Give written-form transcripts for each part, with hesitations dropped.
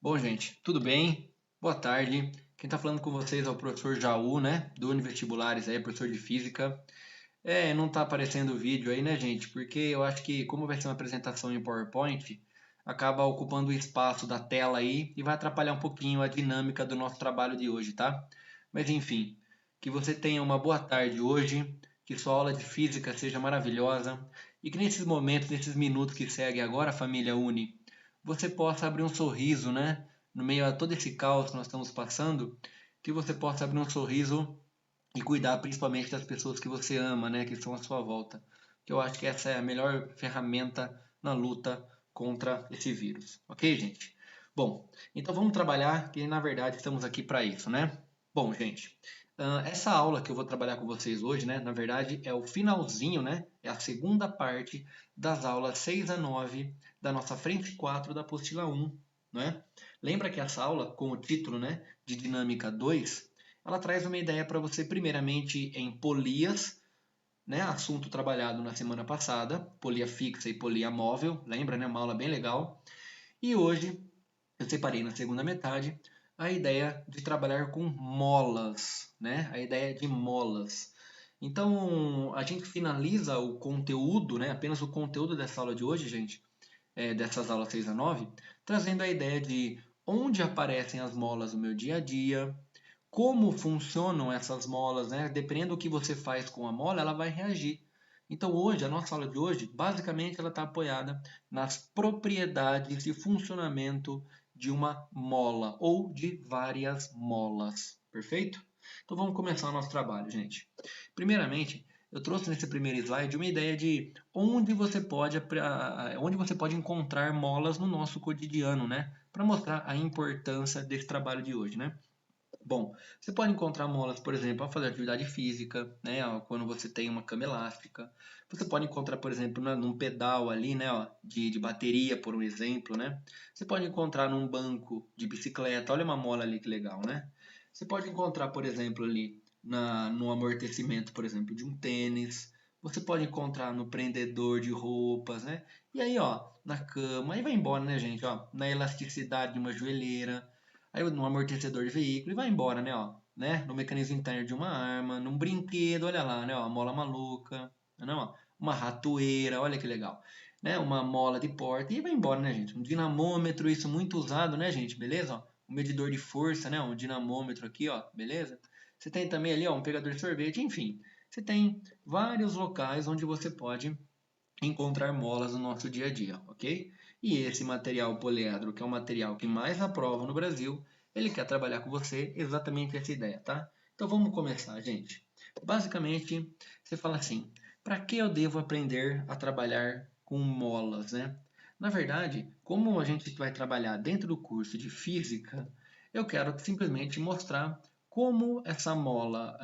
Bom, gente, tudo bem? Boa tarde. Quem está falando com vocês é o professor Jaú, né? Do Univestibulares aí, professor de Física. Não está aparecendo o vídeo aí, né, gente? Porque eu acho que, como vai ser uma apresentação em PowerPoint, acaba ocupando o espaço da tela aí e vai atrapalhar um pouquinho a dinâmica do nosso trabalho de hoje, tá? Mas enfim, que você tenha uma boa tarde hoje, que sua aula de física seja maravilhosa e que nesses momentos, nesses minutos que seguem agora, família Uni, você possa abrir um sorriso, né? No meio a todo esse caos que nós estamos passando, que você possa abrir um sorriso e cuidar principalmente das pessoas que você ama, né? Que estão à sua volta. Que eu acho que essa é a melhor ferramenta na luta contra esse vírus. Ok, gente? Bom, então vamos trabalhar, que na verdade estamos aqui para isso, né? Bom, gente, essa aula que eu vou trabalhar com vocês hoje, né? Na verdade é o finalzinho, né? É a segunda parte das aulas 6 a 9 da nossa frente 4 da apostila 1, né? Lembra que essa aula, com o título, né, de Dinâmica 2, ela traz uma ideia para você, primeiramente, em polias, né, assunto trabalhado na semana passada, polia fixa e polia móvel, lembra, né, uma aula bem legal. E hoje eu separei na segunda metade a ideia de trabalhar com molas, né, a ideia de molas. Então, a gente finaliza o conteúdo, né, apenas o conteúdo dessa aula de hoje, gente, dessas aulas 6 a 9, trazendo a ideia de onde aparecem as molas no meu dia a dia, como funcionam essas molas, né? Dependendo do que você faz com a mola, ela vai reagir. Então hoje, a nossa aula de hoje, basicamente ela está apoiada nas propriedades e funcionamento de uma mola ou de várias molas, perfeito? Então vamos começar o nosso trabalho, gente. Primeiramente, eu trouxe nesse primeiro slide uma ideia de onde você pode encontrar molas no nosso cotidiano, né? Para mostrar a importância desse trabalho de hoje, né? Bom, você pode encontrar molas, por exemplo, ao fazer atividade física, né? Quando você tem uma cama elástica. Você pode encontrar, por exemplo, num pedal ali, né? De bateria, por um exemplo, né? Você pode encontrar num banco de bicicleta. Olha uma mola ali que legal, né? Você pode encontrar, por exemplo, ali no amortecimento, por exemplo, de um tênis. Você pode encontrar no prendedor de roupas, né? E aí, ó, na cama. Aí vai embora, né, gente? Ó, na elasticidade de uma joelheira, aí no amortecedor de veículo e vai embora, né, ó, né? No mecanismo interno de uma arma, num brinquedo, olha lá, né, ó, a mola maluca, não, ó, uma ratoeira, olha que legal, né? Uma mola de porta e vai embora, né, gente? Um dinamômetro, isso muito usado, né, gente? Beleza? Ó, um medidor de força, né? Um dinamômetro aqui, ó, beleza? Você tem também ali, ó, um pegador de sorvete, enfim. Você tem vários locais onde você pode encontrar molas no nosso dia a dia, ok? E esse material poliedro, que é o material que mais aprova no Brasil, ele quer trabalhar com você exatamente essa ideia, tá? Então vamos começar, gente. Basicamente, você fala assim: para que eu devo aprender a trabalhar com molas, né? Na verdade, como a gente vai trabalhar dentro do curso de física, eu quero simplesmente mostrar como essa mola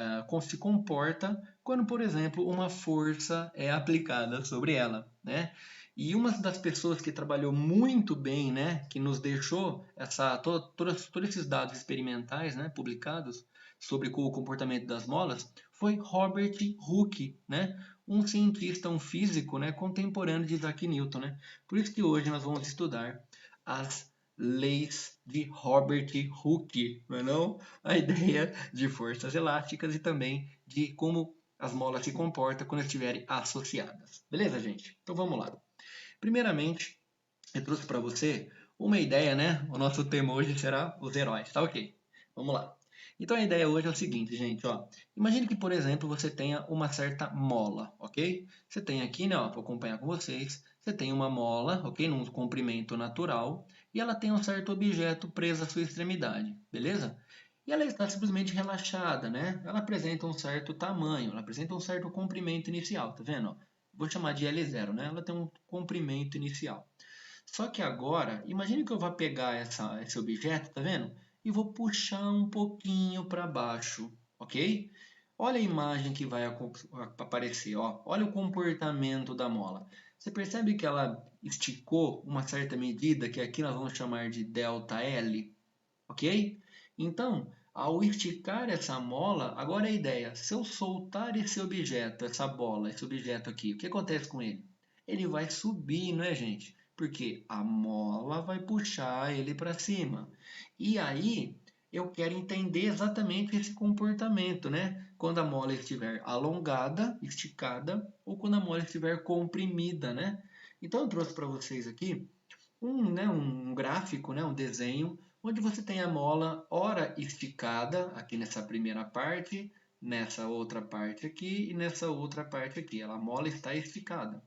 se comporta quando, por exemplo, uma força é aplicada sobre ela, né? E uma das pessoas que trabalhou muito bem, né, que nos deixou todos esses dados experimentais, né, publicados sobre o comportamento das molas, foi Robert Hooke, né, um cientista, um físico, né, contemporâneo de Isaac Newton, né? Por isso que hoje nós vamos estudar as leis de Robert Hooke, não é não? A ideia de forças elásticas e também de como as molas se comportam quando estiverem associadas. Beleza, gente? Então vamos lá. Primeiramente, eu trouxe para você uma ideia, né? O nosso tema hoje será os heróis, tá ok? Vamos lá. Então a ideia hoje é o seguinte, gente, ó. Imagine que, por exemplo, você tenha uma certa mola, ok? Você tem aqui, né, ó, para acompanhar com vocês, você tem uma mola, ok? Num comprimento natural, e ela tem um certo objeto preso à sua extremidade, beleza? E ela está simplesmente relaxada, né? Ela apresenta um certo tamanho, ela apresenta um certo comprimento inicial, tá vendo? Ó? Vou chamar de L0, né? Ela tem um comprimento inicial. Só que agora, imagine que eu vou pegar esse objeto, tá vendo? E vou puxar um pouquinho para baixo, ok? Olha a imagem que vai aparecer, ó. Olha o comportamento da mola. Você percebe que ela esticou uma certa medida, que aqui nós vamos chamar de ΔL, ok? Então, ao esticar essa mola, agora é a ideia, se eu soltar esse objeto, essa bola, esse objeto aqui, o que acontece com ele? Ele vai subir, não é, gente? Porque a mola vai puxar ele para cima. E aí eu quero entender exatamente esse comportamento, né? Quando a mola estiver alongada, esticada, ou quando a mola estiver comprimida, né? Então eu trouxe para vocês aqui um gráfico, né? Um desenho, onde você tem a mola ora esticada, aqui nessa primeira parte, nessa outra parte aqui e nessa outra parte aqui. A mola está esticada.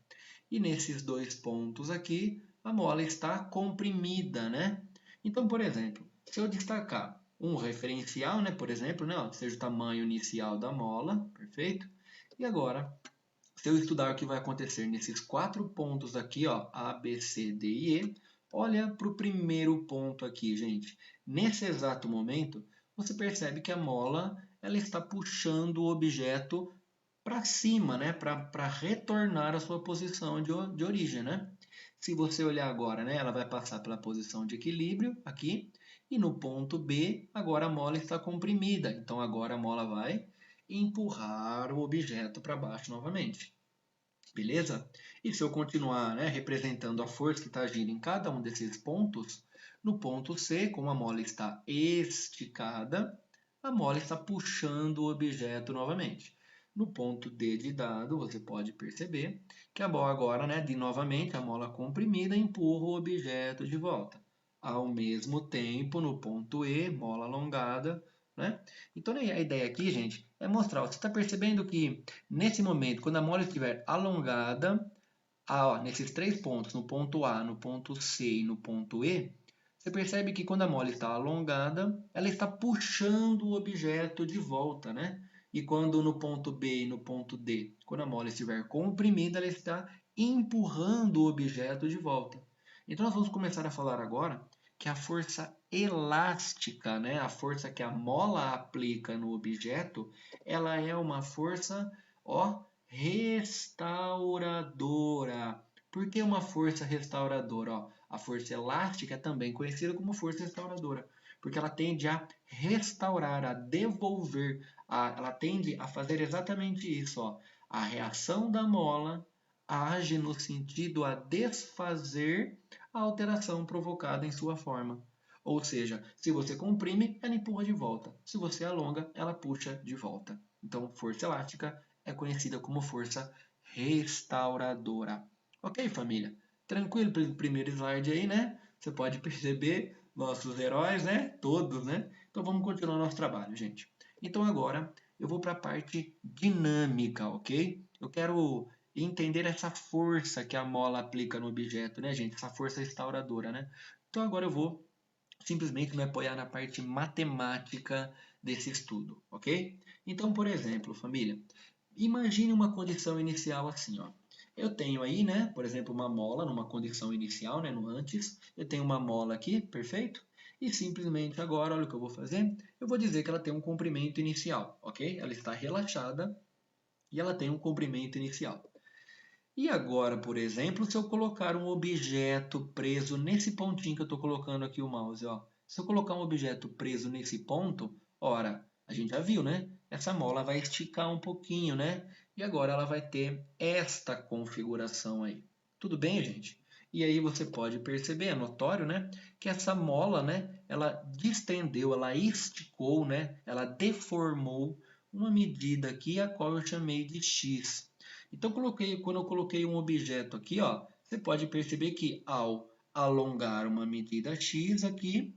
E nesses dois pontos aqui, a mola está comprimida, né? Então, por exemplo, se eu destacar um referencial, né, por exemplo, né, ó, seja o tamanho inicial da mola, perfeito? E agora, se eu estudar o que vai acontecer nesses quatro pontos aqui, ó, A, B, C, D e E, olha para o primeiro ponto aqui, gente. Nesse exato momento, você percebe que a mola ela está puxando o objeto para cima, né? Para retornar à sua posição de origem, né? Se você olhar agora, né? Ela vai passar pela posição de equilíbrio aqui, e no ponto B, agora a mola está comprimida. Então agora a mola vai empurrar o objeto para baixo novamente. Beleza? E se eu continuar, né, representando a força que está agindo em cada um desses pontos, no ponto C, como a mola está esticada, a mola está puxando o objeto novamente. No ponto D de dado, você pode perceber que a bola agora, né, novamente, a mola comprimida empurra o objeto de volta. Ao mesmo tempo, no ponto E, mola alongada, né? Então a ideia aqui, gente, é mostrar, você está percebendo que nesse momento, quando a mola estiver alongada, nesses três pontos, no ponto A, no ponto C e no ponto E, você percebe que quando a mola está alongada, ela está puxando o objeto de volta, né? E quando no ponto B e no ponto D, quando a mola estiver comprimida, ela está empurrando o objeto de volta. Então nós vamos começar a falar agora que a força elástica, né, a força que a mola aplica no objeto, ela é uma força, ó, restauradora. Por que uma força restauradora? Ó, a força elástica é também conhecida como força restauradora, porque ela tende a restaurar, a devolver, ela tende a fazer exatamente isso. Ó. A reação da mola age no sentido a desfazer a alteração provocada em sua forma. Ou seja, se você comprime, ela empurra de volta. Se você alonga, ela puxa de volta. Então, força elástica é conhecida como força restauradora. Ok, família? Tranquilo pelo primeiro slide aí, né? Você pode perceber nossos heróis, né? Todos, né? Então vamos continuar nosso trabalho, gente. Então agora eu vou para a parte dinâmica, ok? Eu quero entender essa força que a mola aplica no objeto, né, gente? Essa força restauradora, né? Então agora eu vou simplesmente me apoiar na parte matemática desse estudo, ok? Então, por exemplo, família, imagine uma condição inicial assim, ó. Eu tenho aí, né, por exemplo, uma mola numa condição inicial, né, no antes. Eu tenho uma mola aqui, perfeito? E simplesmente agora, olha o que eu vou fazer. Eu vou dizer que ela tem um comprimento inicial, ok? Ela está relaxada e ela tem um comprimento inicial. E agora, por exemplo, se eu colocar um objeto preso nesse pontinho que eu estou colocando aqui o mouse, ó. Se eu colocar um objeto preso nesse ponto, ora, a gente já viu, né? Essa mola vai esticar um pouquinho, né? E agora ela vai ter esta configuração aí. Tudo bem, gente? E aí você pode perceber, é notório, né? Que essa mola, né? Ela distendeu, ela esticou, né? Ela deformou uma medida aqui, a qual eu chamei de x. Então, quando eu coloquei um objeto aqui, ó, você pode perceber que ao alongar uma medida x aqui,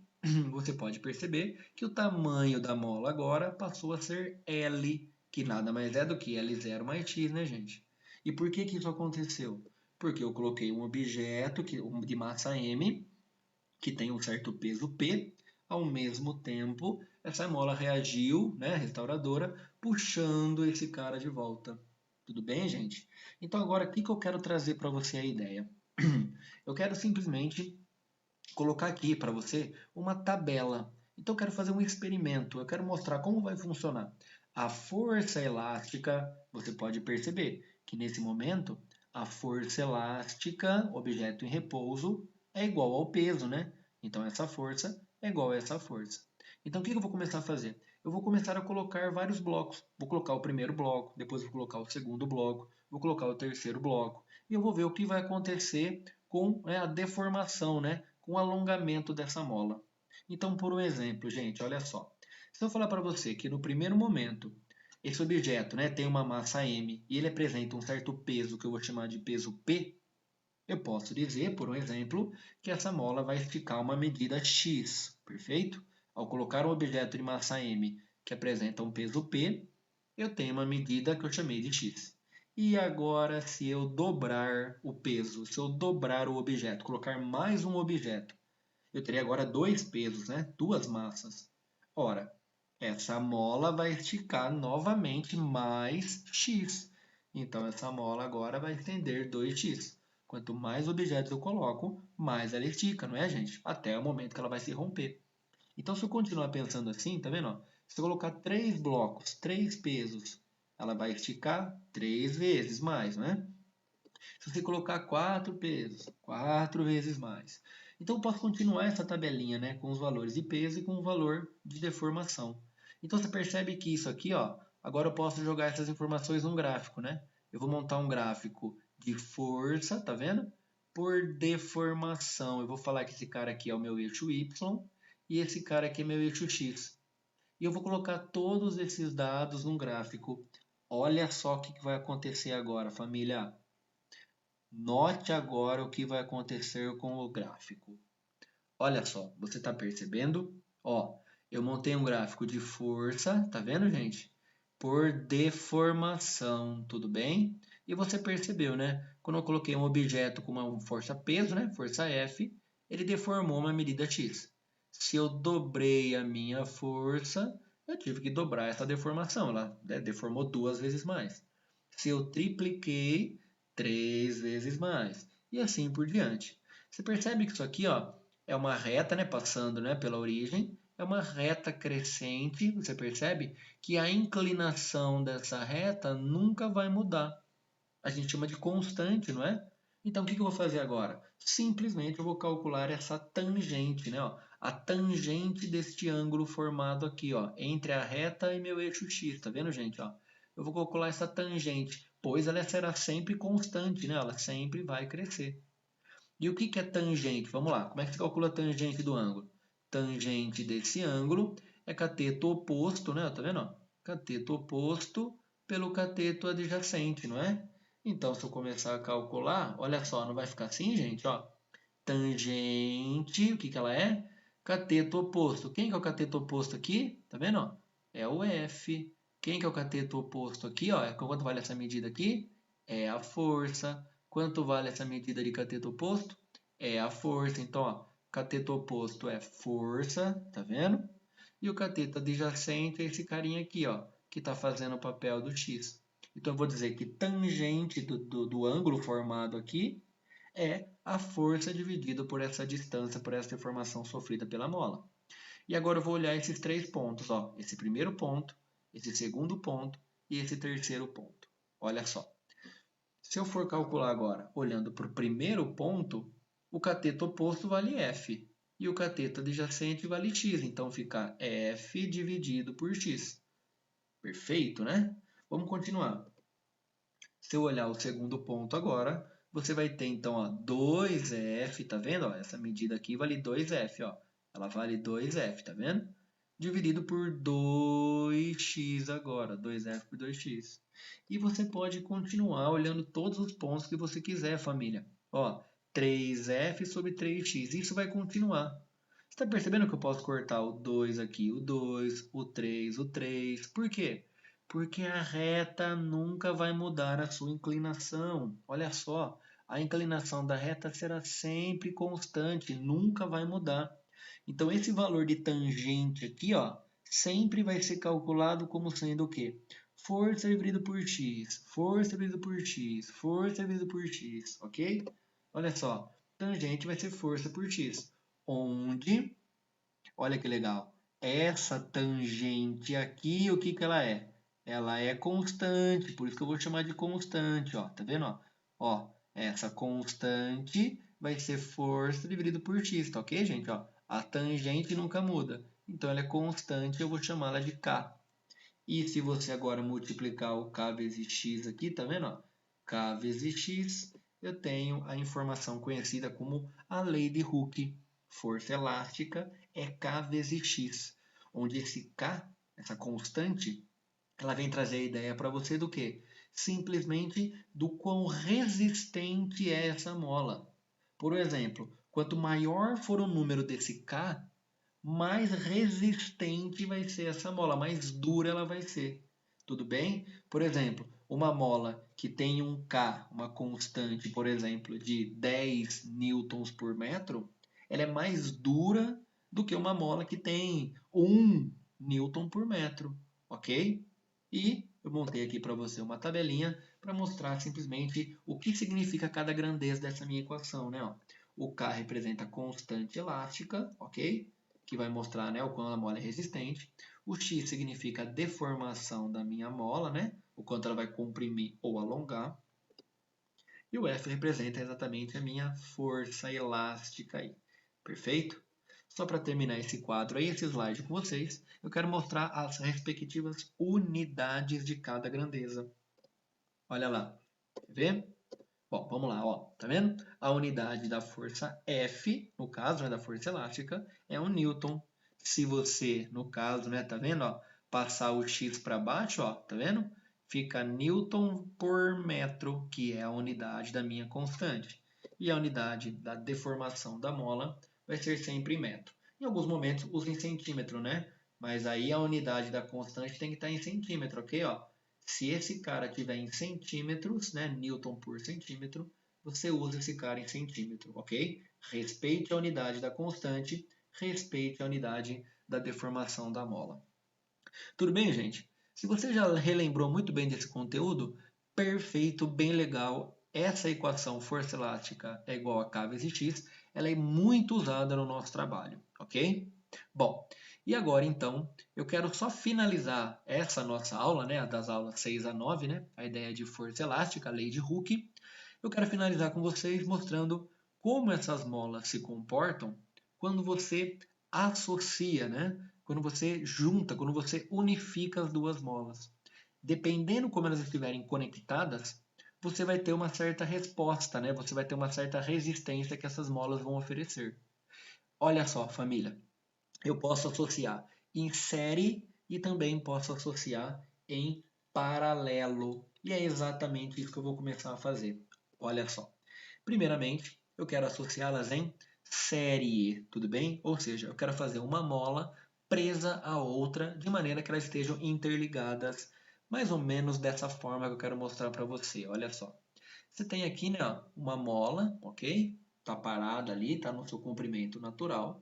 você pode perceber que o tamanho da mola agora passou a ser L, que nada mais é do que L0 mais x, né, gente? E por que isso aconteceu? Porque eu coloquei um objeto de massa m, que tem um certo peso P, ao mesmo tempo, essa mola reagiu, né, restauradora, puxando esse cara de volta. Tudo bem, gente? Então agora, o que eu quero trazer para você a ideia? Eu quero simplesmente colocar aqui para você uma tabela. Então eu quero fazer um experimento, eu quero mostrar como vai funcionar. A força elástica, você pode perceber que nesse momento, a força elástica, objeto em repouso, é igual ao peso, né? Então essa força é igual a essa força. Então o que eu vou começar a fazer? Eu vou começar a colocar vários blocos. Vou colocar o primeiro bloco, depois vou colocar o segundo bloco, vou colocar o terceiro bloco. E eu vou ver o que vai acontecer com a deformação, né, com o alongamento dessa mola. Então, por um exemplo, gente, olha só. Se eu falar para você que no primeiro momento esse objeto, né, tem uma massa m e ele apresenta um certo peso que eu vou chamar de peso P, eu posso dizer, por um exemplo, que essa mola vai esticar uma medida x, perfeito? Ao colocar um objeto de massa m que apresenta um peso P, eu tenho uma medida que eu chamei de x. E agora, se eu dobrar o peso, se eu dobrar o objeto, colocar mais um objeto, eu teria agora dois pesos, né? Duas massas. Ora, essa mola vai esticar novamente mais x. Então, essa mola agora vai estender 2x. Quanto mais objetos eu coloco, mais ela estica, não é, gente? Até o momento que ela vai se romper. Então, se eu continuar pensando assim, tá vendo? Ó? Se eu colocar 3 blocos, 3 pesos, ela vai esticar 3 vezes mais, né? Se você colocar 4 pesos, 4 vezes mais. Então, eu posso continuar essa tabelinha, né, com os valores de peso e com o valor de deformação. Então, você percebe que isso aqui, ó, agora eu posso jogar essas informações num gráfico, né? Eu vou montar um gráfico de força, tá vendo? Por deformação. Eu vou falar que esse cara aqui é o meu eixo Y e esse cara aqui é meu eixo X. E eu vou colocar todos esses dados num gráfico. Olha só o que vai acontecer agora, família. Note agora o que vai acontecer com o gráfico. Olha só, você está percebendo? Ó, eu montei um gráfico de força, tá vendo, gente? Por deformação, tudo bem? E você percebeu, né? Quando eu coloquei um objeto com uma força peso, né? Força F, ele deformou uma medida x. Se eu dobrei a minha força, eu tive que dobrar essa deformação. Ela deformou 2 vezes mais. Se eu tripliquei, 3 vezes mais. E assim por diante. Você percebe que isso aqui, ó, é uma reta, né, passando, né, pela origem, é uma reta crescente, você percebe que a inclinação dessa reta nunca vai mudar. A gente chama de constante, não é? Então, o que eu vou fazer agora? Simplesmente eu vou calcular essa tangente, né? Ó, a tangente deste ângulo formado aqui, ó, entre a reta e meu eixo x, tá vendo, gente? Ó, eu vou calcular essa tangente, pois ela será sempre constante, né? Ela sempre vai crescer. E o que é tangente? Vamos lá, como é que se calcula a tangente do ângulo? Tangente desse ângulo é cateto oposto, né? Tá vendo? Ó? Cateto oposto pelo cateto adjacente, não é? Então, se eu começar a calcular, olha só, não vai ficar assim, gente? Ó, tangente, o que ela é? Cateto oposto. Quem que é o cateto oposto aqui? Tá vendo? Ó? É o F. Quem que é o cateto oposto aqui? Ó? Quanto vale essa medida aqui? É a força. Quanto vale essa medida de cateto oposto? É a força. Então, ó, cateto oposto é força, tá vendo? E o cateto adjacente é esse carinha aqui, ó, que está fazendo o papel do x. Então, eu vou dizer que tangente do ângulo formado aqui é a força dividida por essa distância, por essa deformação sofrida pela mola. E agora eu vou olhar esses 3 pontos, ó, esse primeiro ponto, esse segundo ponto e esse terceiro ponto. Olha só. Se eu for calcular agora, olhando para o primeiro ponto, o cateto oposto vale F e o cateto adjacente vale x. Então fica F dividido por x. Perfeito, né? Vamos continuar. Se eu olhar o segundo ponto agora, você vai ter então ó, 2F, tá vendo? Ó, essa medida aqui vale 2F, ó. Ela vale 2F, tá vendo? Dividido por 2x agora, 2F por 2x. E você pode continuar olhando todos os pontos que você quiser, família. Ó, 3F sobre 3x, isso vai continuar. Você está percebendo que eu posso cortar o 2 aqui, o 2, o 3, o 3. Por quê? Porque a reta nunca vai mudar a sua inclinação. Olha só, a inclinação da reta será sempre constante, nunca vai mudar. Então, esse valor de tangente aqui, ó, sempre vai ser calculado como sendo o quê? Força dividido por x, força dividido por x, força dividido por x, ok? Olha só, tangente vai ser força por x, onde, olha que legal, essa tangente aqui, o que que ela é? Ela é constante, por isso que eu vou chamar de constante, ó, tá vendo? Ó, essa constante vai ser força dividido por x, tá ok, gente? Ó, a tangente nunca muda, então ela é constante, eu vou chamá-la de k. E se você agora multiplicar o k vezes x aqui, tá vendo? Ó? K vezes x eu tenho a informação conhecida como a lei de Hooke. Força elástica é K vezes X, onde esse K, essa constante, ela vem trazer a ideia para você do quê? Simplesmente do quão resistente é essa mola. Por exemplo, quanto maior for o número desse K, mais resistente vai ser essa mola, mais dura ela vai ser. Tudo bem? Por exemplo, uma mola que tem um K, uma constante, por exemplo, de 10 newtons por metro, ela é mais dura do que uma mola que tem 1 newton por metro, ok? E eu montei aqui para você uma tabelinha para mostrar simplesmente o que significa cada grandeza dessa minha equação, né? O K representa a constante elástica, ok? Que vai mostrar, né, o quanto a mola é resistente. O X significa a deformação da minha mola, né? O quanto ela vai comprimir ou alongar. E o F representa exatamente a minha força elástica aí. Perfeito? Só para terminar esse quadro aí, esse slide com vocês, eu quero mostrar as respectivas unidades de cada grandeza. Olha lá. Quer ver? Bom, vamos lá, ó. Tá vendo? A unidade da força F, no caso, né, da força elástica, é um newton. Se você, no caso, né, tá vendo, ó, passar o x para baixo, ó, tá vendo? Fica newton por metro, que é a unidade da minha constante. E a unidade da deformação da mola vai ser sempre em metro. Em alguns momentos usa em centímetro, né? Mas aí a unidade da constante tem que estar em centímetro, ok? Ó, se esse cara tiver em centímetros, né, newton por centímetro, você usa esse cara em centímetro, ok? Respeite a unidade da constante, respeite a unidade da deformação da mola. Tudo bem, gente? Se você já relembrou muito bem desse conteúdo, perfeito, bem legal. Essa equação força elástica é igual a K vezes X, ela é muito usada no nosso trabalho, ok? Bom, e agora então, eu quero só finalizar essa nossa aula, né, das aulas 6 a 9, né, a ideia de força elástica, a lei de Hooke. Eu quero finalizar com vocês mostrando como essas molas se comportam quando você associa, né, quando você junta, quando você unifica as duas molas. Dependendo como elas estiverem conectadas, você vai ter uma certa resposta, né? Você vai ter uma certa resistência que essas molas vão oferecer. Olha só, família, eu posso associar em série e também posso associar em paralelo. E é exatamente isso que eu vou começar a fazer. Olha só. Primeiramente, eu quero associá-las em série, tudo bem? Ou seja, eu quero fazer uma mola presa à outra de maneira que elas estejam interligadas, mais ou menos dessa forma que eu quero mostrar para você. Olha só. Você tem aqui, né, uma mola, ok? Está parada ali, está no seu comprimento natural.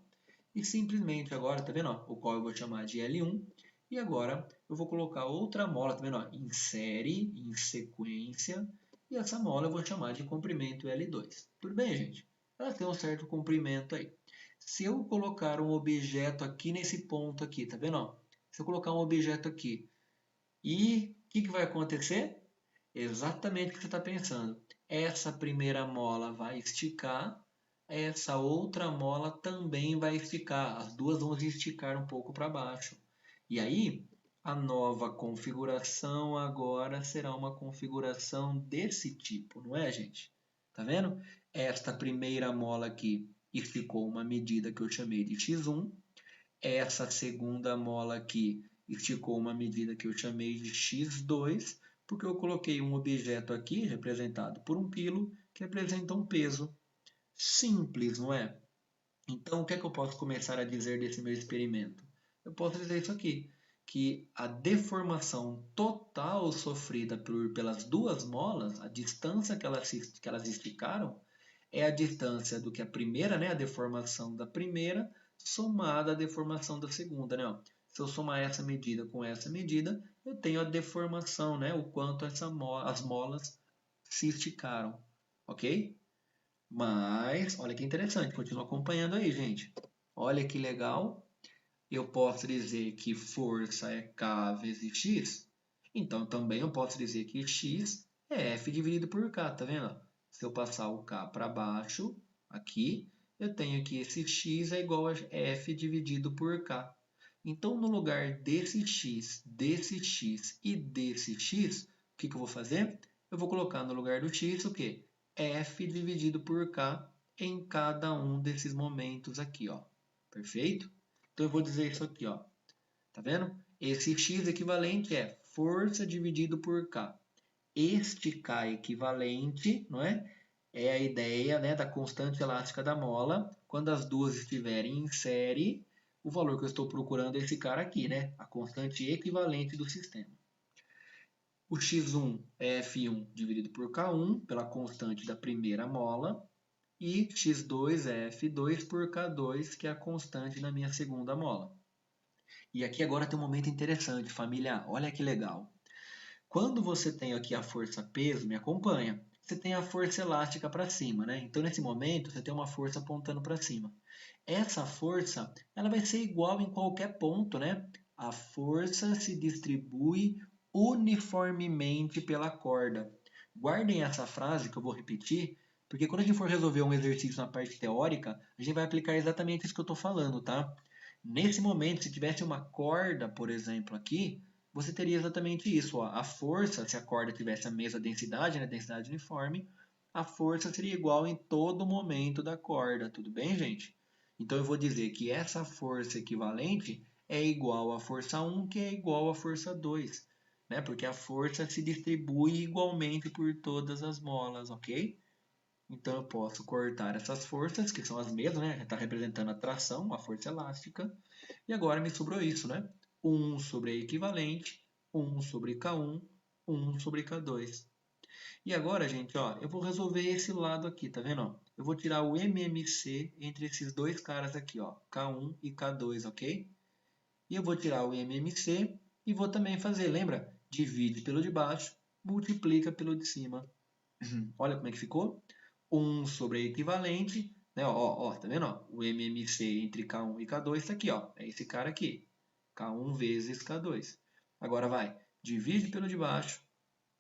E simplesmente agora, tá vendo? Ó, o qual eu vou chamar de L1. E agora eu vou colocar outra mola, tá vendo? Ó, em série, em sequência. E essa mola eu vou chamar de comprimento L2. Tudo bem, gente? Ela tem um certo comprimento aí. Se eu colocar um objeto aqui nesse ponto aqui, tá vendo? Ó? Se eu colocar um objeto aqui, e o que vai acontecer? Exatamente o que você está pensando. Essa primeira mola vai esticar, essa outra mola também vai esticar. As duas vão esticar um pouco para baixo. E aí, a nova configuração agora será uma configuração desse tipo, não é, gente? Tá vendo? Esta primeira mola aqui esticou uma medida que eu chamei de x1. Essa segunda mola aqui esticou uma medida que eu chamei de x2, porque eu coloquei um objeto aqui, representado por 1 quilo, que representa um peso. Simples, não é? Então, o que é que eu posso começar a dizer desse meu experimento? Eu posso dizer isso aqui, que a deformação total sofrida pelas duas molas, a distância que elas esticaram, é a distância do que a primeira, né, a deformação da primeira, somada à deformação da segunda. Né? Se eu somar essa medida com essa medida, eu tenho a deformação, né, o quanto as molas se esticaram. Ok? Mas, olha que interessante, continua acompanhando aí, gente. Olha que legal. Eu posso dizer que força é K vezes X. Então, também eu posso dizer que X é F dividido por K, tá vendo? Se eu passar o K para baixo, aqui, eu tenho que esse X é igual a F dividido por K. Então, no lugar desse X e desse X, o que eu vou fazer? Eu vou colocar no lugar do X o quê? F dividido por K em cada um desses momentos aqui, ó. Perfeito? Então eu vou dizer isso aqui, ó. Tá vendo? Esse X equivalente é força dividido por K. Este K equivalente, não é? É a ideia, né, da constante elástica da mola. Quando as duas estiverem em série, o valor que eu estou procurando é esse cara aqui, né? A constante equivalente do sistema. O x1 é F1 dividido por K1, pela constante da primeira mola. E x2 é F2 por K2, que é a constante da minha segunda mola. E aqui agora tem um momento interessante, família. Olha que legal. Quando você tem aqui a força peso, me acompanha, você tem a força elástica para cima, né? Então, nesse momento, você tem uma força apontando para cima. Essa força, ela vai ser igual em qualquer ponto, né? A força se distribui uniformemente pela corda. Guardem essa frase que eu vou repetir, porque quando a gente for resolver um exercício na parte teórica, a gente vai aplicar exatamente isso que eu estou falando, tá? Nesse momento, se tivesse uma corda, por exemplo, aqui, você teria exatamente isso. Ó. A força, se a corda tivesse a mesma densidade, né, densidade uniforme, a força seria igual em todo momento da corda. Tudo bem, gente? Então eu vou dizer que essa força equivalente é igual à força 1, que é igual à força 2. Né? Porque a força se distribui igualmente por todas as molas, ok? Então eu posso cortar essas forças, que são as mesmas, né? Está representando a tração, a força elástica. E agora me sobrou isso, né? 1 sobre a equivalente, 1 sobre K1, 1 sobre K2. E agora, gente, ó, eu vou resolver esse lado aqui, tá vendo? Ó? Eu vou tirar o MMC entre esses dois caras aqui, ó, K1 e K2, ok? E eu vou tirar o MMC e vou também fazer, lembra? Divide pelo de baixo, multiplica pelo de cima. Olha como é que ficou. 1 sobre a equivalente, né? Ó, tá vendo? Ó? O MMC entre K1 e K2 está aqui, ó. É esse cara aqui. K1 vezes K2. Agora vai, divide pelo de baixo,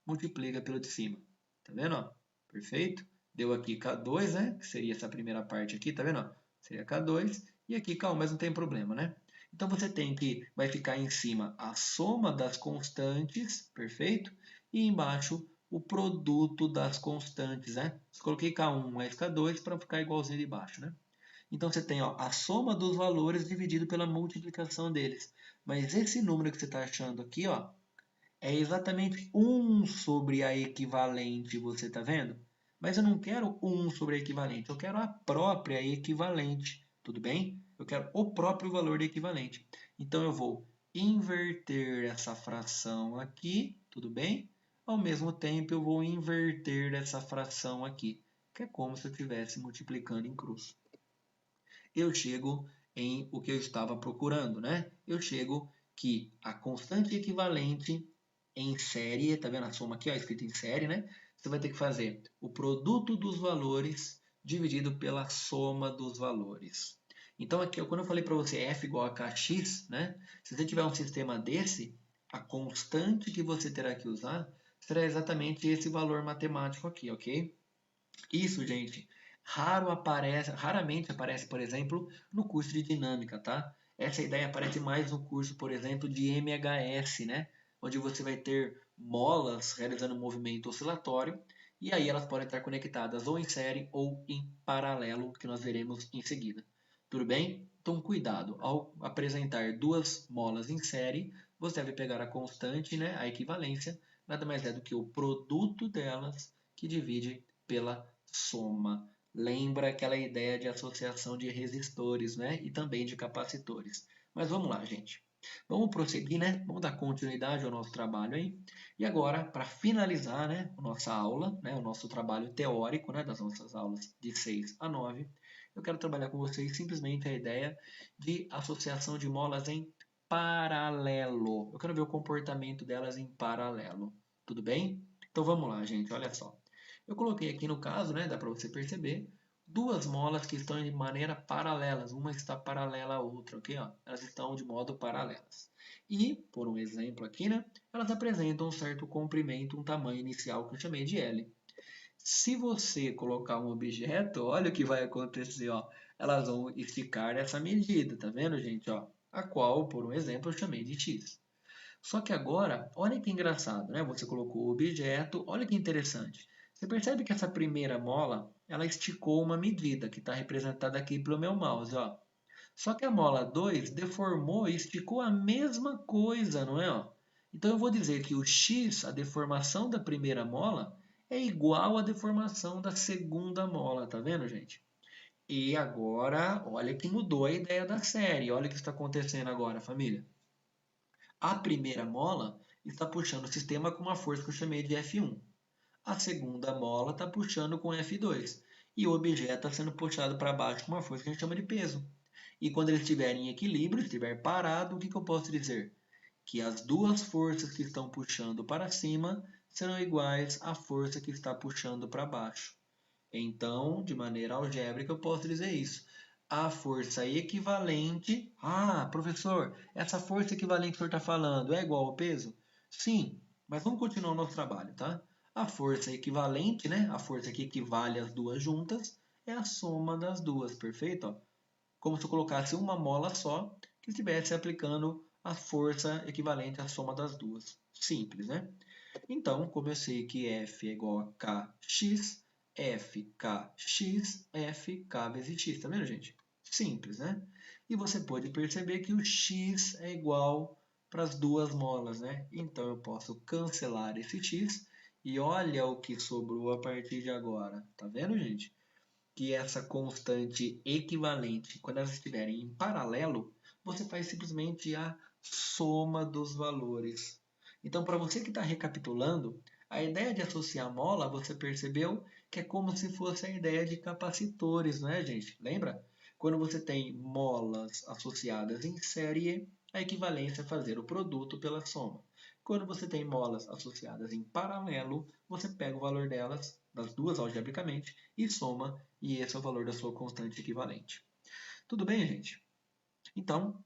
multiplica pelo de cima. Tá vendo? Ó? Perfeito? Deu aqui K2, né? Que seria essa primeira parte aqui, tá vendo? Ó? Seria K2. E aqui K1, mas não tem problema, né? Então você tem que, vai ficar em cima a soma das constantes, perfeito? E embaixo o produto das constantes, né? Eu coloquei K1 mais K2 para ficar igualzinho de baixo, né? Então você tem ó, a soma dos valores dividido pela multiplicação deles. Mas esse número que você está achando aqui, ó, é exatamente 1 sobre a equivalente, você está vendo? Mas eu não quero 1 sobre a equivalente, eu quero a própria equivalente, tudo bem? Eu quero o próprio valor da equivalente. Então eu vou inverter essa fração aqui, tudo bem? Ao mesmo tempo eu vou inverter essa fração aqui, que é como se eu estivesse multiplicando em cruz. Eu chego em o que eu estava procurando, né? Eu chego que a constante equivalente em série, tá vendo a soma aqui, ó, escrito em série, né? Você vai ter que fazer o produto dos valores dividido pela soma dos valores. Então aqui, quando eu falei para você f igual a kx, né? Se você tiver um sistema desse, a constante que você terá que usar será exatamente esse valor matemático aqui, ok? Isso, gente, raramente aparece, por exemplo, no curso de dinâmica, tá? Essa ideia aparece mais no curso, por exemplo, de MHS, né? Onde você vai ter molas realizando um movimento oscilatório e aí elas podem estar conectadas ou em série ou em paralelo, que nós veremos em seguida. Tudo bem? Então, cuidado. Ao apresentar duas molas em série, você deve pegar a constante, né, a equivalência, nada mais é do que o produto delas que divide pela soma. Lembra aquela ideia de associação de resistores, né? E também de capacitores. Mas vamos lá, gente. Vamos prosseguir, né? Vamos dar continuidade ao nosso trabalho aí. E agora, para finalizar, né, a nossa aula, né, o nosso trabalho teórico, né, das nossas aulas de 6 a 9, eu quero trabalhar com vocês simplesmente a ideia de associação de molas em paralelo. Eu quero ver o comportamento delas em paralelo. Tudo bem? Então vamos lá, gente. Olha só. Eu coloquei aqui no caso, né, dá para você perceber, duas molas que estão de maneira paralelas. Uma está paralela à outra, ok? Ó, elas estão de modo paralelas. E, por um exemplo aqui, né, elas apresentam um certo comprimento, um tamanho inicial que eu chamei de L. Se você colocar um objeto, olha o que vai acontecer, ó. Elas vão esticar essa medida, tá vendo, gente? Ó, a qual, por um exemplo, eu chamei de x. Só que agora, olha que engraçado, né? Você colocou o objeto, olha que interessante. Você percebe que essa primeira mola, ela esticou uma medida, que está representada aqui pelo meu mouse, ó. Só que a mola 2 deformou e esticou a mesma coisa, não é? Ó? Então eu vou dizer que o x, a deformação da primeira mola, é igual à deformação da segunda mola, tá vendo, gente? E agora, olha que mudou a ideia da série. Olha o que está acontecendo agora, família. A primeira mola está puxando o sistema com uma força que eu chamei de F1. A segunda mola está puxando com F2. E o objeto está sendo puxado para baixo com uma força que a gente chama de peso. E quando ele estiver em equilíbrio, estiver parado, o que eu posso dizer? Que as duas forças que estão puxando para cima serão iguais à força que está puxando para baixo. Então, de maneira algébrica, eu posso dizer isso. A força equivalente... Ah, professor, essa força equivalente que o senhor está falando é igual ao peso? Sim, mas vamos continuar o nosso trabalho, tá? A força equivalente, né? A força que equivale às duas juntas, é a soma das duas, perfeito? Ó, como se eu colocasse uma mola só que estivesse aplicando a força equivalente à soma das duas. Simples, né? Então, como eu sei que F é igual a Kx, FKx, FK vezes x. Tá vendo, gente? Simples, né? E você pode perceber que o x é igual para as duas molas, né? Então, eu posso cancelar esse x e olha o que sobrou a partir de agora. Tá vendo, gente? Que essa constante equivalente, quando elas estiverem em paralelo, você faz simplesmente a soma dos valores. Então, para você que está recapitulando, a ideia de associar mola, você percebeu que é como se fosse a ideia de capacitores, não é, gente? Lembra? Quando você tem molas associadas em série, a equivalência é fazer o produto pela soma. Quando você tem molas associadas em paralelo, você pega o valor delas, das duas algebricamente, e soma, e esse é o valor da sua constante equivalente. Tudo bem, gente? Então,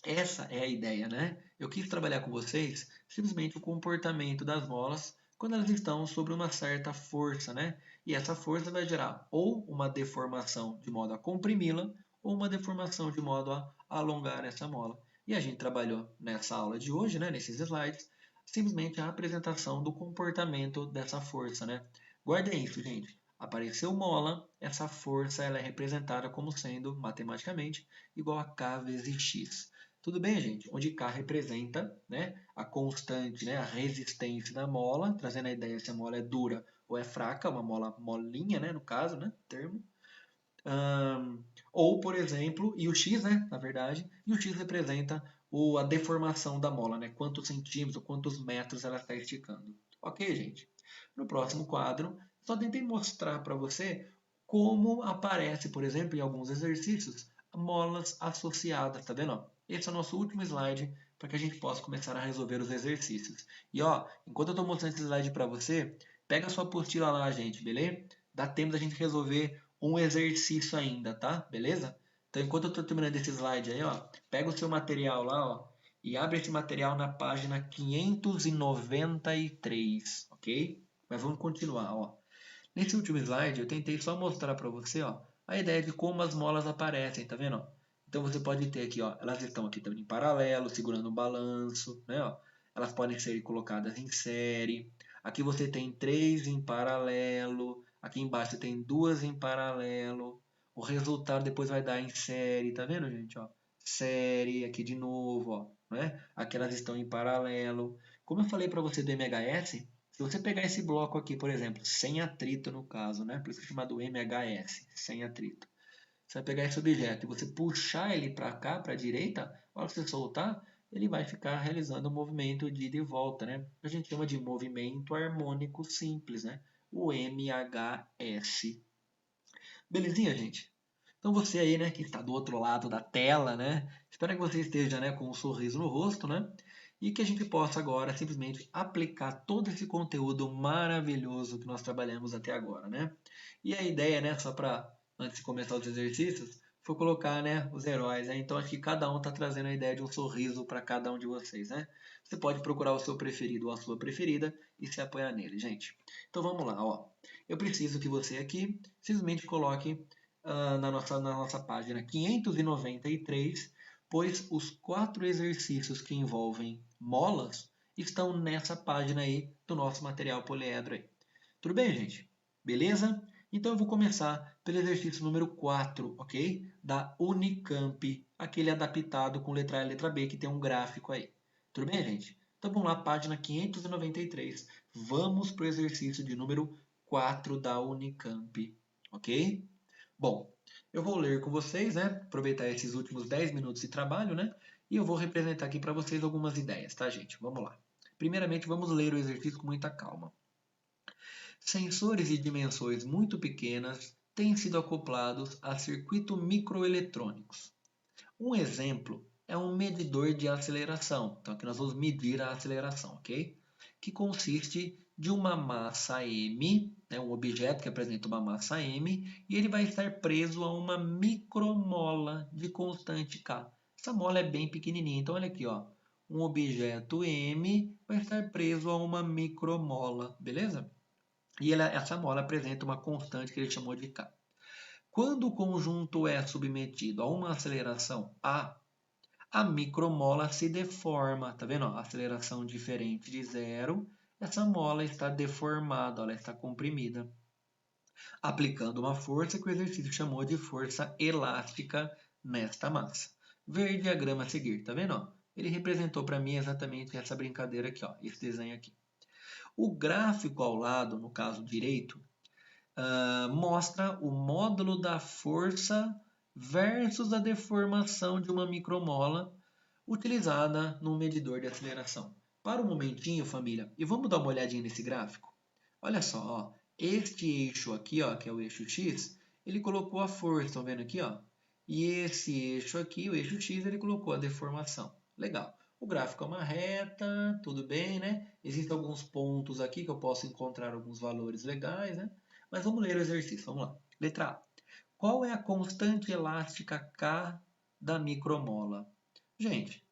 essa é a ideia, né? Eu quis trabalhar com vocês simplesmente o comportamento das molas quando elas estão sob uma certa força, né? E essa força vai gerar ou uma deformação de modo a comprimi-la, ou uma deformação de modo a alongar essa mola. E a gente trabalhou nessa aula de hoje, né, nesses slides, simplesmente a apresentação do comportamento dessa força, né? Guardem isso, gente. Apareceu mola, essa força ela é representada como sendo, matematicamente, igual a K vezes X. Tudo bem, gente? Onde K representa, né, a constante, né, a resistência da mola, trazendo a ideia se a mola é dura ou é fraca, uma mola molinha, né, no caso, né, termo. Ou, por exemplo, e o X, né, na verdade, e o X representa a deformação da mola, né, quantos centímetros, quantos metros ela está esticando. Ok, gente? No próximo quadro, só tentei mostrar para você como aparece, por exemplo, em alguns exercícios, molas associadas, tá vendo? Esse é o nosso último slide para que a gente possa começar a resolver os exercícios. E ó, enquanto eu estou mostrando esse slide para você, pega a sua apostila lá, gente, beleza? Dá tempo da gente resolver um exercício ainda, tá? Beleza? Então, enquanto eu estou terminando esse slide aí, ó, pega o seu material lá, ó, e abre esse material na página 593, ok? Mas vamos continuar, ó. Nesse último slide, eu tentei só mostrar para você, ó, a ideia de como as molas aparecem, tá vendo? Então, você pode ter aqui, ó, elas estão aqui também em paralelo, segurando um balanço, né? Ó. Elas podem ser colocadas em série. Aqui você tem 3 em paralelo. Aqui embaixo você tem 2 em paralelo. O resultado depois vai dar em série, tá vendo, gente? Ó, série, aqui de novo, ó, né? Aqui elas estão em paralelo. Como eu falei para você do MHS, se você pegar esse bloco aqui, por exemplo, sem atrito no caso, né? Por isso é chamado MHS, sem atrito. Você vai pegar esse objeto e você puxar ele para cá, para a direita, na hora que você soltar, ele vai ficar realizando um movimento de ida e volta, né? A gente chama de movimento harmônico simples, né? O MHS. Belezinha, gente? Então você aí, né, que está do outro lado da tela, né? Espero que você esteja, né, com um sorriso no rosto, né? E que a gente possa agora simplesmente aplicar todo esse conteúdo maravilhoso que nós trabalhamos até agora, né? E a ideia, né, só para antes de começar os exercícios, foi colocar, né, os heróis, né? Então acho que cada um está trazendo a ideia de um sorriso para cada um de vocês, né? Você pode procurar o seu preferido ou a sua preferida e se apoiar nele, gente. Então vamos lá, ó. Eu preciso que você aqui simplesmente coloque na nossa página 593, pois os 4 exercícios que envolvem molas estão nessa página aí do nosso material poliedro aí. Tudo bem, gente? Beleza? Então eu vou começar pelo exercício número 4, ok? Da Unicamp, aquele adaptado com letra A e letra B, que tem um gráfico aí. Tudo bem, gente? Então vamos lá, página 593. Vamos para o exercício de número 4 da Unicamp, ok? Bom, eu vou ler com vocês, né? Aproveitar esses últimos 10 minutos de trabalho, né? E eu vou representar aqui para vocês algumas ideias, tá, gente? Vamos lá. Primeiramente, vamos ler o exercício com muita calma. Sensores de dimensões muito pequenas têm sido acoplados a circuitos microeletrônicos. Um exemplo é um medidor de aceleração. Então, aqui nós vamos medir a aceleração, ok? Que consiste de uma massa m, né, um objeto que apresenta uma massa m, e ele vai estar preso a uma micromola de constante K. Essa mola é bem pequenininha, então olha aqui, ó, um objeto m vai estar preso a uma micromola, beleza? E essa mola apresenta uma constante que ele chamou de K. Quando o conjunto é submetido a uma aceleração a micromola se deforma. Tá vendo? A aceleração diferente de zero, essa mola está deformada, ela está comprimida. Aplicando uma força que o exercício chamou de força elástica nesta massa. Ver diagrama a seguir, tá vendo? Ele representou para mim exatamente essa brincadeira aqui, ó, esse desenho aqui. O gráfico ao lado, no caso direito, mostra o módulo da força versus a deformação de uma micromola utilizada num medidor de aceleração. Para um momentinho, família, e vamos dar uma olhadinha nesse gráfico. Olha só, ó, este eixo aqui, ó, que é o eixo X, ele colocou a força, estão vendo aqui? Ó? E esse eixo aqui, o eixo X, ele colocou a deformação. Legal. O gráfico é uma reta, tudo bem, né? Existem alguns pontos aqui que eu posso encontrar alguns valores legais, né? Mas vamos ler o exercício, vamos lá. Letra A. Qual é a constante elástica K da micromola? Gente,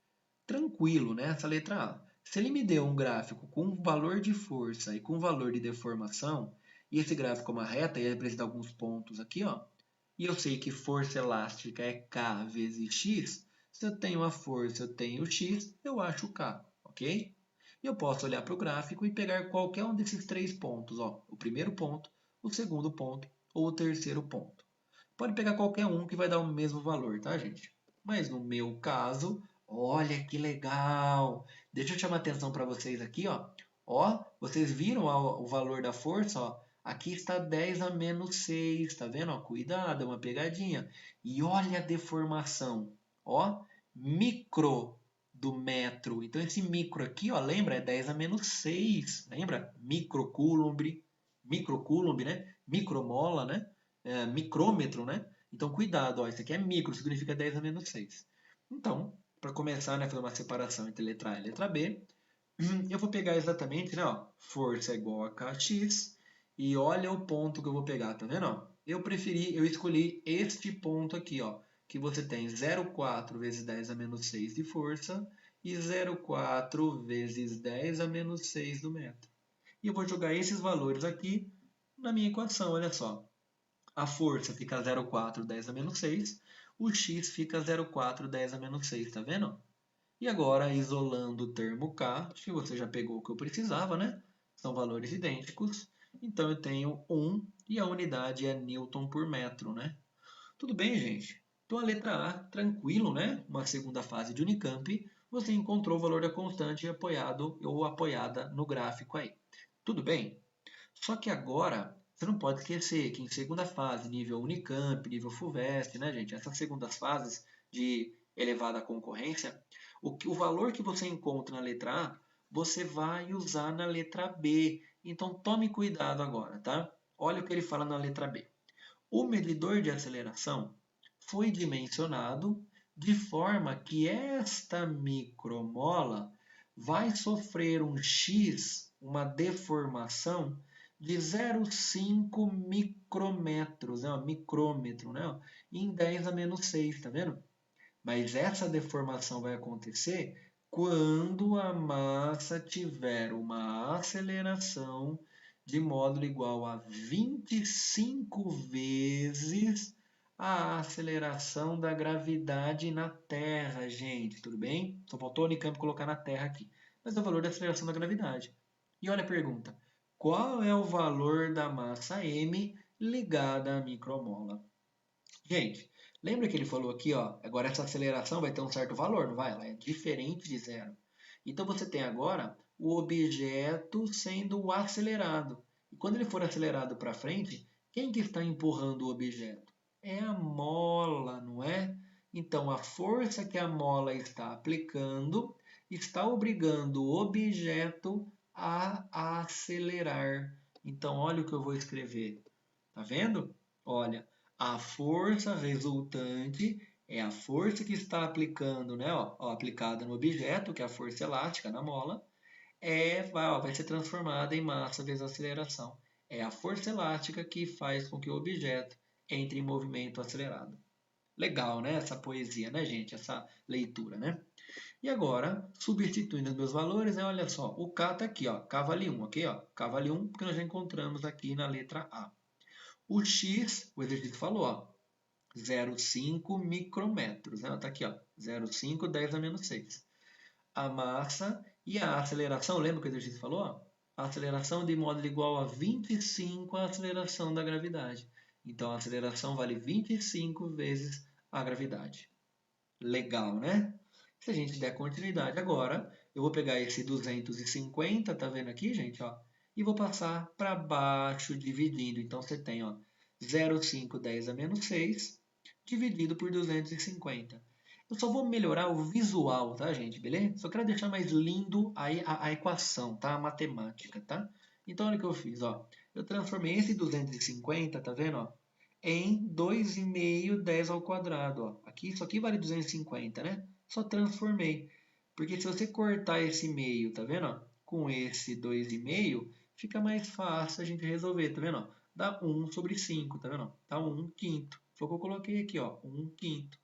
tranquilo, né? Essa letra A. Se ele me deu um gráfico com valor de força e com valor de deformação, e esse gráfico é uma reta, e ele apresenta alguns pontos aqui, ó, e eu sei que força elástica é K vezes X, se eu tenho a força, eu tenho o X, eu acho o K, ok? E eu posso olhar para o gráfico e pegar qualquer um desses três pontos, ó, o primeiro ponto, o segundo ponto ou o terceiro ponto. Pode pegar qualquer um que vai dar o mesmo valor, tá, gente? Mas no meu caso, olha que legal! Deixa eu chamar a atenção para vocês aqui, ó. Ó, vocês viram o valor da força, ó? Aqui está 10 a menos 6, tá vendo? Ó, cuidado, é uma pegadinha. E olha a deformação, ó, micro do metro. Então esse micro aqui, ó, lembra? É 10 a menos 6, lembra? Microcoulomb, né? Micromola, né? Micrômetro, né? Então, cuidado, ó, isso aqui é micro, significa 10 a menos 6. Então, para começar, né, fazer uma separação entre letra A e letra B, eu vou pegar exatamente, né, ó, força é igual a Kx, e olha o ponto que eu vou pegar, tá vendo? Ó? Eu escolhi este ponto aqui, ó, que você tem 0,4 vezes 10 a menos 6 de força e 0,4 vezes 10 a menos 6 do metro. E eu vou jogar esses valores aqui na minha equação, olha só. A força fica 0,4, 10 a menos 6. O x fica 0,4, 10 a menos 6, tá vendo? E agora, isolando o termo K, acho que você já pegou o que eu precisava, né? São valores idênticos. Então, eu tenho 1 e a unidade é Newton por metro, né? Tudo bem, gente? Então, a letra A, tranquilo, né? Uma segunda fase de Unicamp, você encontrou o valor da constante apoiado ou apoiada no gráfico aí. Tudo bem? Só que agora, você não pode esquecer que em segunda fase, nível Unicamp, nível FUVEST, né, gente? Essas segundas fases de elevada concorrência, o valor que você encontra na letra A, você vai usar na letra B. Então, tome cuidado agora, tá? Olha o que ele fala na letra B. O medidor de aceleração foi dimensionado de forma que esta micromola vai sofrer um X, uma deformação de 0,5 micrômetros, né? Micrômetro, né? Em 10 a menos 6, tá vendo? Mas essa deformação vai acontecer quando a massa tiver uma aceleração de módulo igual a 25 vezes a aceleração da gravidade na Terra, gente. Tudo bem? Só faltou o Unicamp colocar na Terra aqui. Mas é o valor da aceleração da gravidade. E olha a pergunta. qual é o valor da massa M ligada à micromola? Gente, lembra que ele falou aqui, ó, agora essa aceleração vai ter um certo valor, não vai? Ela é diferente de zero. Então você tem agora o objeto sendo acelerado. E quando ele for acelerado para frente, quem que está empurrando o objeto? É a mola, não é? Então a força que a mola está aplicando está obrigando o objeto a acelerar. Então olha o que eu vou escrever. Tá vendo? Olha, a força resultante é a força que está aplicando, né? Ó, aplicada no objeto, que é a força elástica na mola, vai ser transformada em massa vezes aceleração. É a força elástica que faz com que o objeto entre em movimento acelerado. Legal, né? Essa poesia, né, gente? Essa leitura, né? E agora, substituindo os meus valores, né? Olha só, o K está aqui, ó, K vale 1, ok? Ó, K vale 1 porque nós já encontramos aqui na letra A. O X, o exercício falou, ó, 0,5 micrômetros. Ela está aqui, ó, 0,5, 10 a menos 6. A massa e a aceleração, lembra que o exercício falou? Ó? A aceleração de módulo igual a 25 a aceleração da gravidade. Então, a aceleração vale 25 vezes a gravidade. Legal, né? Se a gente der continuidade agora, eu vou pegar esse 250, tá vendo aqui, gente? Ó, e vou passar para baixo dividindo. Então, você tem ó, 0,5, 10 a menos 6, dividido por 250. Eu só vou melhorar o visual, tá, gente? Beleza? Só quero deixar mais lindo a equação, tá? A matemática, tá? Então, olha o que eu fiz, ó. Eu transformei esse 250, tá vendo, ó? Em 2,5 10 ao quadrado. Ó. Aqui, isso aqui vale 250, né? Só transformei. Porque se você cortar esse meio, tá vendo? Ó? Com esse 2,5, fica mais fácil a gente resolver, tá vendo? Ó? Dá 1 sobre 5, tá vendo? Dá 1 quinto. Foi o que eu coloquei aqui, ó, 1 quinto.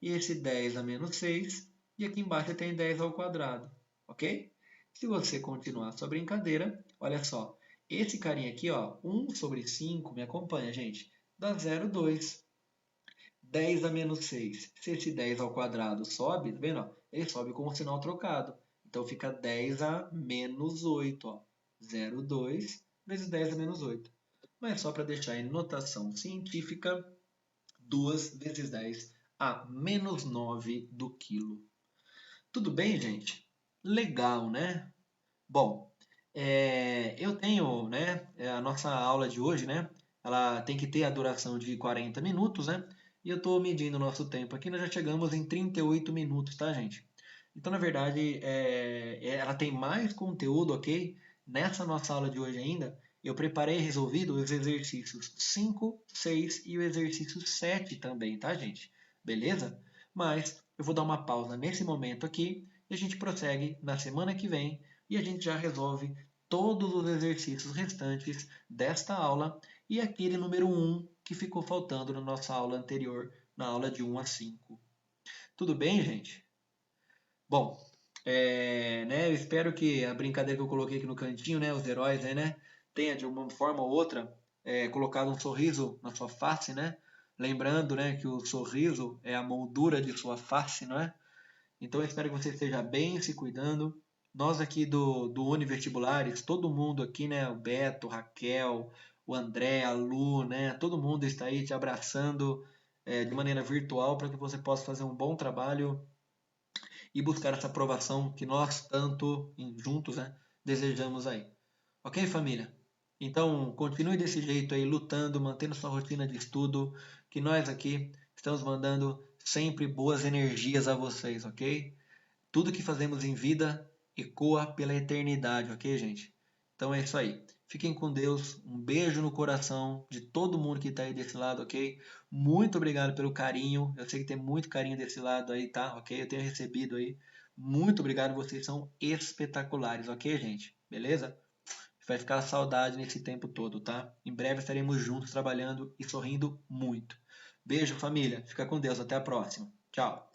E esse 10 a menos 6, e aqui embaixo tem 10 ao quadrado, ok? Se você continuar a sua brincadeira, olha só, esse carinha aqui, ó, 1 sobre 5, me acompanha, gente, dá 0,2. 10 a menos 6. Se esse 10 ao quadrado sobe, tá vendo? Ó? Ele sobe com o sinal trocado. Então fica 10 a menos 8. Ó. 0,2 vezes 10 a menos 8. Mas só para deixar em notação científica, 2 vezes 10 a menos 9 do quilo. Tudo bem, gente? Legal, né? Bom, eu tenho, né, a nossa aula de hoje, né, ela tem que ter a duração de 40 minutos, né, e eu estou medindo o nosso tempo aqui, nós já chegamos em 38 minutos, tá, gente? Então, na verdade, ela tem mais conteúdo, ok? Nessa nossa aula de hoje ainda, eu preparei e resolvido os exercícios 5, 6 e o exercício 7 também, tá, gente? Beleza? Mas eu vou dar uma pausa nesse momento aqui e a gente prossegue na semana que vem e a gente já resolve todos os exercícios restantes desta aula e aquele número 1 que ficou faltando na nossa aula anterior, na aula de 1 a 5. Tudo bem, gente? Bom, né, eu espero que a brincadeira que eu coloquei aqui no cantinho, né, os heróis aí, né, tenha de uma forma ou outra colocado um sorriso na sua face, né? Lembrando, né, que o sorriso é a moldura de sua face, não é? Então eu espero que você esteja bem, se cuidando. Nós aqui do Univestibulares, todo mundo aqui, né? O Beto, Raquel, o André, a Lu, né? Todo mundo está aí te abraçando de maneira virtual para que você possa fazer um bom trabalho e buscar essa aprovação que nós tanto juntos, né, desejamos aí. Ok, família? Então, continue desse jeito aí, lutando, mantendo sua rotina de estudo, que nós aqui estamos mandando sempre boas energias a vocês, ok? Tudo que fazemos em vida ecoa pela eternidade, ok, gente? Então é isso aí. Fiquem com Deus. Um beijo no coração de todo mundo que está aí desse lado, ok? Muito obrigado pelo carinho. Eu sei que tem muito carinho desse lado aí, tá? Ok? Eu tenho recebido aí. Muito obrigado. Vocês são espetaculares, ok, gente? Beleza? Vai ficar saudade nesse tempo todo, tá? Em breve estaremos juntos trabalhando e sorrindo muito. Beijo, família. Fica com Deus. Até a próxima. Tchau.